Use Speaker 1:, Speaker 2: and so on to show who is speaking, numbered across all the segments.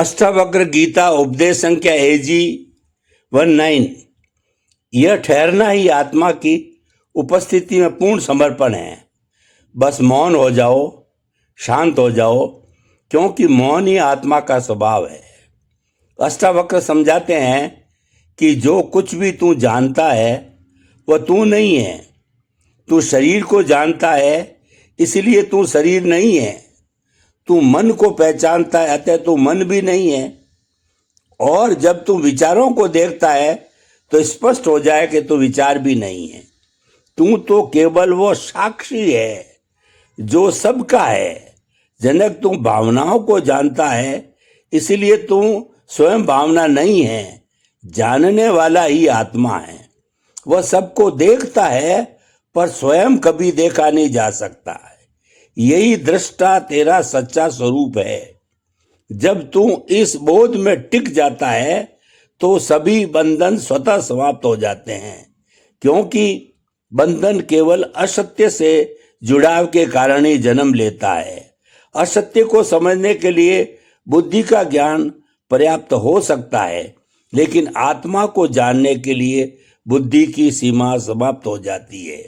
Speaker 1: अष्टावक्र गीता उपदेश संख्या AG 19। यह ठहरना ही आत्मा की उपस्थिति में पूर्ण समर्पण है। बस मौन हो जाओ, शांत हो जाओ, क्योंकि मौन ही आत्मा का स्वभाव है। अष्टावक्र समझाते हैं कि जो कुछ भी तू जानता है वह तू नहीं है। तू शरीर को जानता है, इसलिए तू शरीर नहीं है। तू मन को पहचानता है, अतः तू मन भी नहीं है। और जब तू विचारों को देखता है तो स्पष्ट हो जाए कि तू विचार भी नहीं है। तू तो केवल वो साक्षी है जो सबका है। जनक, तू भावनाओं को जानता है, इसलिए तू स्वयं भावना नहीं है। जानने वाला ही आत्मा है। वह सबको देखता है, पर स्वयं कभी देखा नहीं जा सकता है। यही दृष्टा तेरा सच्चा स्वरूप है। जब तू इस बोध में टिक जाता है तो सभी बंधन स्वतः समाप्त हो जाते हैं, क्योंकि बंधन केवल असत्य से जुड़ाव के कारण ही जन्म लेता है। असत्य को समझने के लिए बुद्धि का ज्ञान पर्याप्त हो सकता है, लेकिन आत्मा को जानने के लिए बुद्धि की सीमा समाप्त हो जाती है।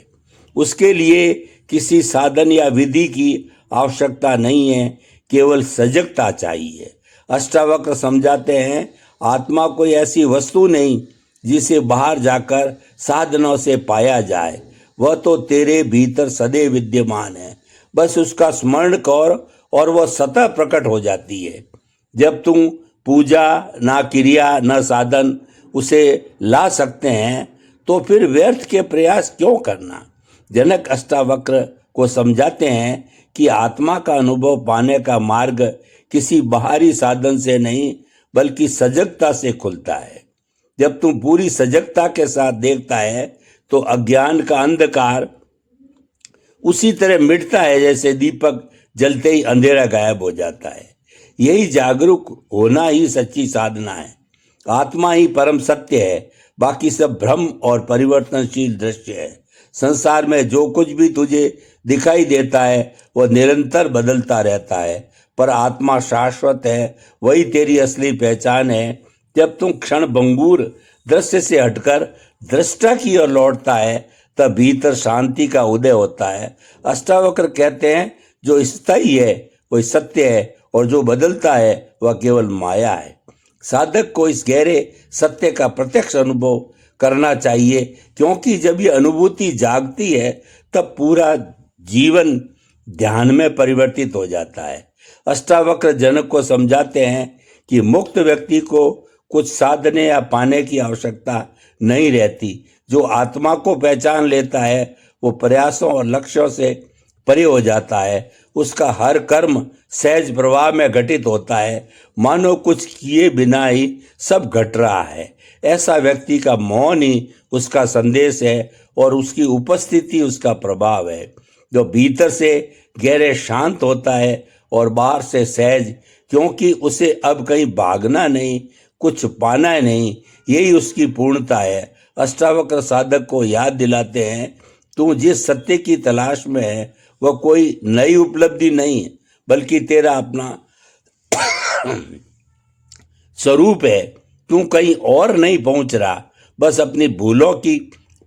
Speaker 1: उसके लिए किसी साधन या विधि की आवश्यकता नहीं है, केवल सजगता चाहिए। अष्टावक्र समझाते हैं, आत्मा कोई ऐसी वस्तु नहीं जिसे बाहर जाकर साधनों से पाया जाए। वह तो तेरे भीतर सदैव विद्यमान है। बस उसका स्मरण कर और वह स्वतः प्रकट हो जाती है। जब तुम पूजा ना क्रिया न साधन उसे ला सकते हैं, तो फिर व्यर्थ के प्रयास क्यों करना। जनक अष्टावक्र को समझाते हैं कि आत्मा का अनुभव पाने का मार्ग किसी बाहरी साधन से नहीं, बल्कि सजगता से खुलता है। जब तुम पूरी सजगता के साथ देखता है तो अज्ञान का अंधकार उसी तरह मिटता है जैसे दीपक जलते ही अंधेरा गायब हो जाता है। यही जागरूक होना ही सच्ची साधना है। आत्मा ही परम सत्य है, बाकी सब भ्रम और परिवर्तनशील दृश्य है। संसार में जो कुछ भी तुझे दिखाई देता है वह निरंतर बदलता रहता है, पर आत्मा शाश्वत है। वही तेरी असली पहचान है। जब तुम क्षण भंगुर दृश्य से हटकर दृष्टा की ओर लौटता है, तब भीतर शांति का उदय होता है। अष्टावक्र कहते हैं, जो स्थायी है वह सत्य है, और जो बदलता है वह केवल माया है। साधक को इस गहरे सत्य का प्रत्यक्ष अनुभव करना चाहिए, क्योंकि जब यह अनुभूति जागती है तब पूरा जीवन ध्यान में परिवर्तित हो जाता है। अष्टावक्र जनक को समझाते हैं कि मुक्त व्यक्ति को कुछ साधने या पाने की आवश्यकता नहीं रहती। जो आत्मा को पहचान लेता है वो प्रयासों और लक्ष्यों से परे हो जाता है। उसका हर कर्म सहज प्रवाह में घटित होता है, मानो कुछ किए बिना ही सब घट रहा है। ऐसा व्यक्ति का मौन ही उसका संदेश है और उसकी उपस्थिति उसका प्रभाव है। जो भीतर से गहरे शांत होता है और बाहर से सहज, क्योंकि उसे अब कहीं भागना नहीं, कुछ पाना नहीं। यही उसकी पूर्णता है। अष्टावक्र साधक को याद दिलाते हैं, तू जिस सत्य की तलाश में है वह कोई नई उपलब्धि नहीं है, बल्कि तेरा अपना स्वरूप है। तू कहीं और नहीं पहुंच रहा, बस अपनी भूलों की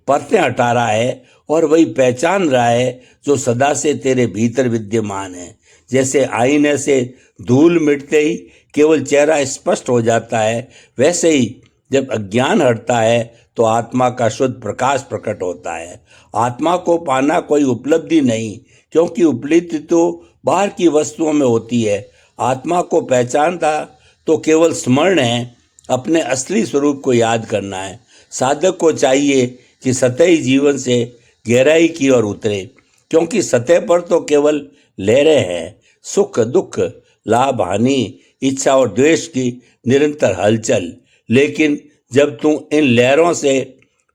Speaker 1: परतें हटा रहा है और वही पहचान रहा है जो सदा से तेरे भीतर विद्यमान है। जैसे आईने से धूल मिटते ही केवल चेहरा स्पष्ट हो जाता है, वैसे ही जब अज्ञान हटता है तो आत्मा का शुद्ध प्रकाश प्रकट होता है। आत्मा को पाना कोई उपलब्धि नहीं, क्योंकि उपलब्धि तो बाहर की वस्तुओं में होती है। आत्मा को पहचानता तो केवल स्मरण है, अपने असली स्वरूप को याद करना है। साधक को चाहिए कि सतही जीवन से गहराई की ओर उतरे, क्योंकि सतह पर तो केवल लहरें हैं, सुख दुख, लाभ हानि, इच्छा और द्वेष की निरंतर हलचल। लेकिन जब तू इन लहरों से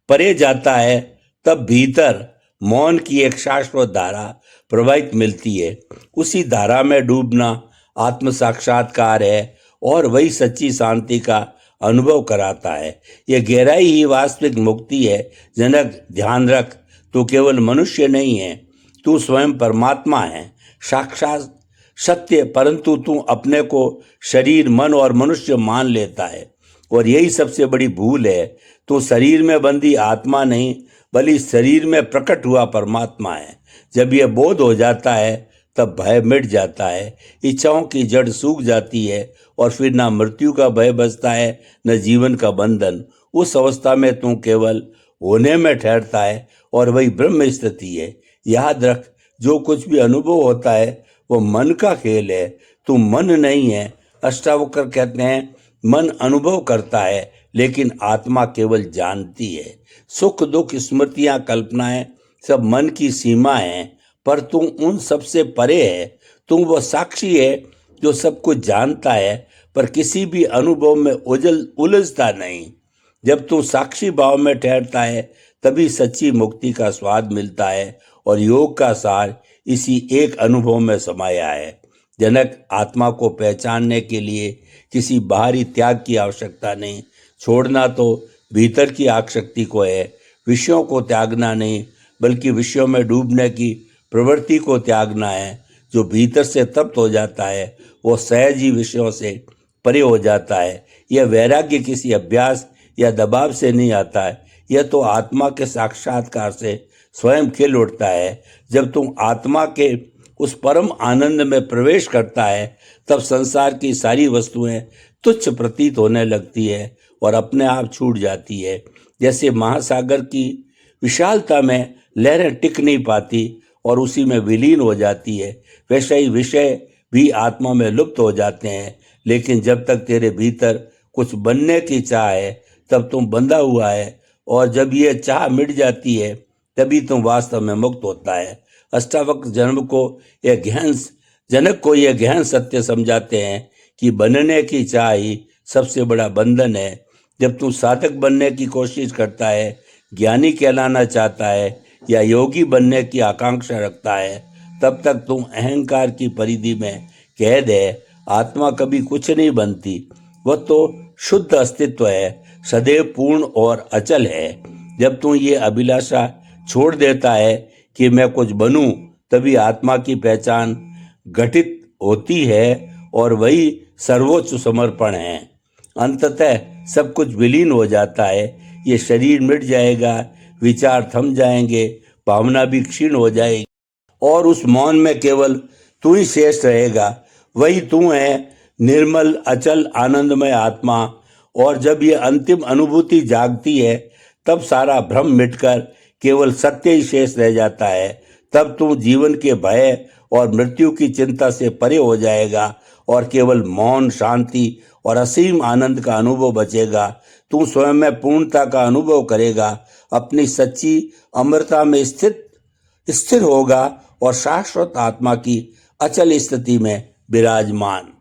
Speaker 1: परे जाता है तब भीतर मौन की एक शाश्वत धारा प्रवाहित मिलती है। उसी धारा में डूबना आत्म साक्षात्कार है और वही सच्ची शांति का अनुभव कराता है। यह गहराई ही वास्तविक मुक्ति है। जनक, ध्यान रख, तू केवल मनुष्य नहीं है, तू स्वयं परमात्मा है। साक्षात सत्य, परंतु तू अपने को शरीर, मन और मनुष्य मान लेता है और यही सबसे बड़ी भूल है। तू शरीर में बंधी आत्मा नहीं बल्कि शरीर में प्रकट हुआ परमात्मा है। जब यह बोध हो जाता है तब भय मिट जाता है, इच्छाओं की जड़ सूख जाती है और फिर ना मृत्यु का भय बचता है न जीवन का बंधन। उस अवस्था में तू केवल होने में ठहरता है और वही ब्रह्म स्थिति है। याद रख, जो कुछ भी अनुभव होता है वो मन का खेल है, तू मन नहीं है। अष्टावक्र कहते हैं मन अनुभव करता है लेकिन आत्मा केवल जानती है। सुख दुख स्मृतियां कल्पनाएं सब मन की सीमा है, पर तू उन सबसे परे है। तू वो साक्षी है जो सब कुछ जानता है पर किसी भी अनुभव में उलझता नहीं। जब तू साक्षी भाव में ठहरता है तभी सच्ची मुक्ति का स्वाद मिलता है और योग का सार इसी एक अनुभव में समाया है। जनक, आत्मा को पहचानने के लिए किसी बाहरी त्याग की आवश्यकता नहीं। छोड़ना तो भीतर की आसक्ति को है। विषयों को त्यागना नहीं बल्कि विषयों में डूबने की प्रवृत्ति को त्यागना है। जो भीतर से तप्त हो जाता है वो सहज ही विषयों से परे हो जाता है। यह वैराग्य किसी अभ्यास या दबाव से नहीं आता है, यह तो आत्मा के साक्षात्कार से स्वयं खिल उठता है। जब तुम आत्मा के उस परम आनंद में प्रवेश करता है तब संसार की सारी वस्तुएं तुच्छ प्रतीत होने लगती है और अपने आप छूट जाती है। जैसे महासागर की विशालता में लहरें टिक नहीं पाती और उसी में विलीन हो जाती है, वैसे ही विषय भी आत्मा में लुप्त हो जाते हैं। लेकिन जब तक तेरे भीतर कुछ बनने की चाह है तब तुम बंधा हुआ है, और जब यह चाह मिट जाती है तभी तुम वास्तव में मुक्त होता है। अष्टावक्र जनक को यह गहन सत्य समझाते हैं कि बनने की चाह ही सबसे बड़ा बंधन है। जब तू साधक बनने की कोशिश करता है, ज्ञानी कहलाना चाहता है या योगी बनने की आकांक्षा रखता है, तब तक तुम अहंकार की परिधि में कैद है। आत्मा कभी कुछ नहीं बनती, वह तो शुद्ध अस्तित्व है, सदैव पूर्ण और अचल है। जब तू ये अभिलाषा छोड़ देता है कि मैं कुछ बनूं, तभी आत्मा की पहचान घटित होती है और वही सर्वोच्च समर्पण है। अंततः सब कुछ विलीन हो जाता है। ये शरीर मिट जाएगा, विचार थम जाएंगे, भावना भी क्षीण हो जाएगी और उस मौन में केवल तू ही शेष रहेगा। वही तू है, निर्मल अचल आनंदमय आत्मा। और जब ये अंतिम अनुभूति जागती है तब सारा भ्रम मिटकर केवल सत्य ही शेष रह जाता है। तब तू जीवन के भय और मृत्यु की चिंता से परे हो जाएगा और केवल मौन, शांति और असीम आनंद का अनुभव बचेगा। तू स्वयं में पूर्णता का अनुभव करेगा, अपनी सच्ची अमरता में स्थिर होगा और शाश्वत आत्मा की अचल स्थिति में विराजमान।